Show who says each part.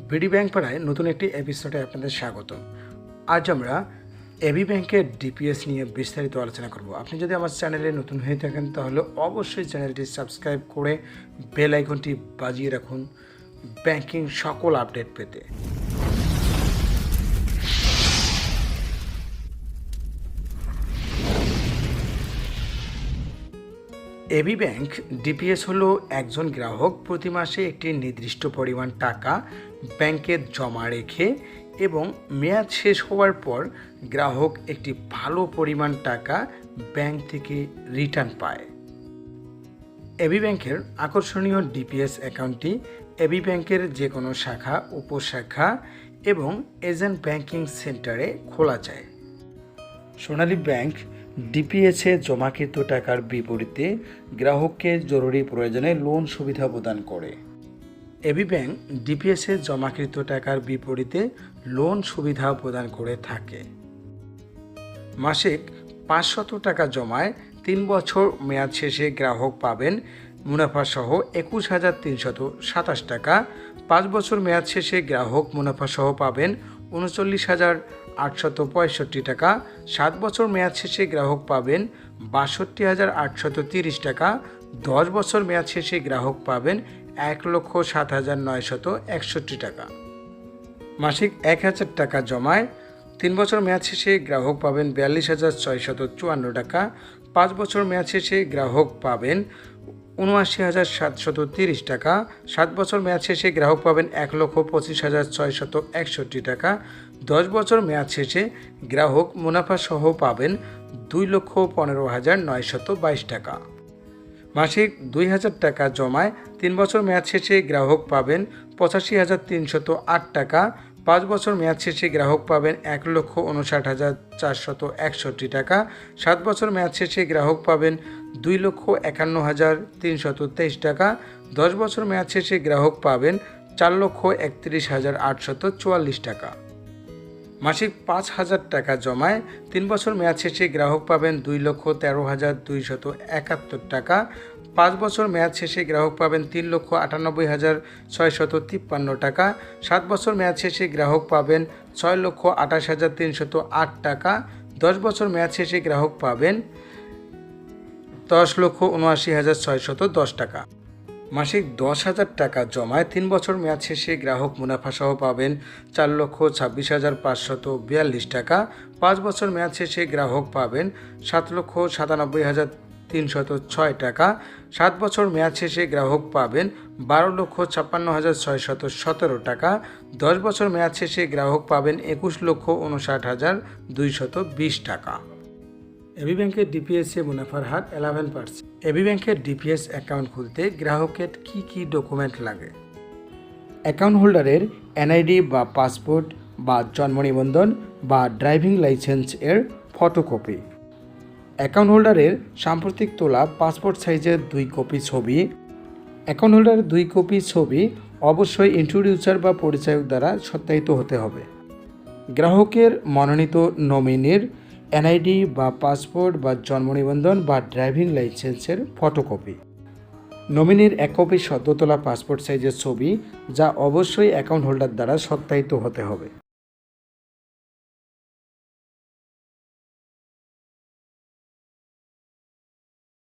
Speaker 1: BD bank পাড়ায় নতুন একটি এপিসোডে আপনাদের স্বাগত। আজ আমরা এবি ব্যাংকের ডিপিএস নিয়ে বিস্তারিত আলোচনা করব। আপনি যদি আমার চ্যানেলে নতুন হয়ে থাকেন তাহলে অবশ্যই চ্যানেলটি সাবস্ক্রাইব করে বেল আইকনটি বাজিয়ে রাখুন ব্যাংকিং সকল আপডেট পেতে। এবি ব্যাংক ডিপিএস হলো একজন গ্রাহক প্রতি মাসে একটি নির্দিষ্ট পরিমাণ টাকা ব্যাংকে জমা রেখে এবং মেয়াদ শেষ হওয়ার পর গ্রাহক একটি ভালো পরিমাণ টাকা ব্যাংক থেকে রিটার্ন পায়। এবি ব্যাংকের আকর্ষণীয় ডিপিএস অ্যাকাউন্টটি এবি ব্যাংকের যে কোনো শাখা, উপশাখা এবং এজেন্ট ব্যাংকিং সেন্টারে খোলা যায়। সোনালী ব্যাংক ডিপিএসে জমাকৃত টাকার বিপরীতে গ্রাহককে জরুরি প্রয়োজনে লোন সুবিধা প্রদান করে। এবি ব্যাংক ডিপিএসে জমাকৃত টাকার বিপরীতে লোন সুবিধা প্রদান করে থাকে। মাসিক 500 টাকা জমায় 3 বছর মেয়াদ শেষে গ্রাহক পাবেন মুনাফাসহ 21,327 টাকা। 5 বছর মেয়াদ শেষে গ্রাহক মুনাফাসহ পাবেন 39,865 টাকা। 7 বছর মেয়াদ শেষে গ্রাহক পাবেন 62,830 টাকা। 10 বছর মেয়াদ শেষে গ্রাহক পাবেন 1,07,961 টাকা। মাসিক 1,000 টাকা জমায় 3 বছর মেয়াদ শেষে গ্রাহক পাবেন 42,654 টাকা। 5 বছর মেয়াদ শেষে গ্রাহক পাবেন 79,730 টাকা। 7 বছর মেয়াদ শেষে গ্রাহক পাবেন 1,25,661 টাকা। 10 বছর মেয়াদ শেষে গ্রাহক মুনাফা সহ পাবেন 2,15,922 টাকা। মাসিক 2,000 টাকা জমায় 3 বছর মেয়াদ শেষে গ্রাহক পাবেন 85,308 টাকা। 5 বছর মেয়াদ শেষে গ্রাহক পাবেন 1,59,461 টাকা। 7 বছর মেয়াদ শেষে গ্রাহক পাবেন 2,51,323 টাকা। 10 বছর মেয়াদ শেষে গ্রাহক পাবেন 4,31,844 টাকা। মাসিক 5,000 টাকা জমায় 3 বছর মেয়াদ শেষে গ্রাহক পাবেন 2,13,271 টাকা। 5 বছর মেয়াদ শেষে গ্রাহক পাবেন 3,98,653 টাকা। 7 বছর মেয়াদ শেষে গ্রাহক পাবেন 6,28,308 টাকা। 10 বছর মেয়াদ শেষে গ্রাহক পাবেন 10,79,610 টাকা। মাসিক 10,000 টাকা জমায় 3 বছর মেয়াদ শেষে গ্রাহক মুনাফাসহ পাবেন 4,26,542 টাকা। 5 বছর মেয়াদ শেষে গ্রাহক পাবেন 7,97,306 টাকা। 7 বছর মেয়াদ শেষে গ্রাহক পাবেন 12,56,617 টাকা। 10 বছর মেয়াদ শেষে গ্রাহক পাবেন 21,59,220 টাকা। এবি ব্যাংকের ডিপিএসে মুনাফার হার 11%। এবি ব্যাংকের ডিপিএস অ্যাকাউন্ট খুলতে গ্রাহকের কি কি ডকুমেন্ট লাগে? অ্যাকাউন্ট হোল্ডারের এনআইডি বা পাসপোর্ট বা জন্ম নিবন্ধন বা ড্রাইভিং লাইসেন্স এর ফটোকপি, অ্যাকাউন্ট হোল্ডারের সাম্প্রতিক তোলা পাসপোর্ট সাইজের 2 কপি ছবি। অ্যাকাউন্ট হোল্ডারের 2 কপি ছবি অবশ্যই ইন্ট্রোডিউসার বা পরিচায়ক দ্বারা সত্যায়িত হতে হবে। গ্রাহকের মনোনীত নমিনির এনআইডি বা পাসপোর্ট বা জন্ম নিবন্ধন বা ড্রাইভিং লাইসেন্সের ফটোকপি। নমিনির 1 কপি সদ্য তোলা পাসপোর্ট সাইজের ছবি যা অবশ্যই অ্যাকাউন্ট হোল্ডার দ্বারা সত্যায়িত হতে হবে।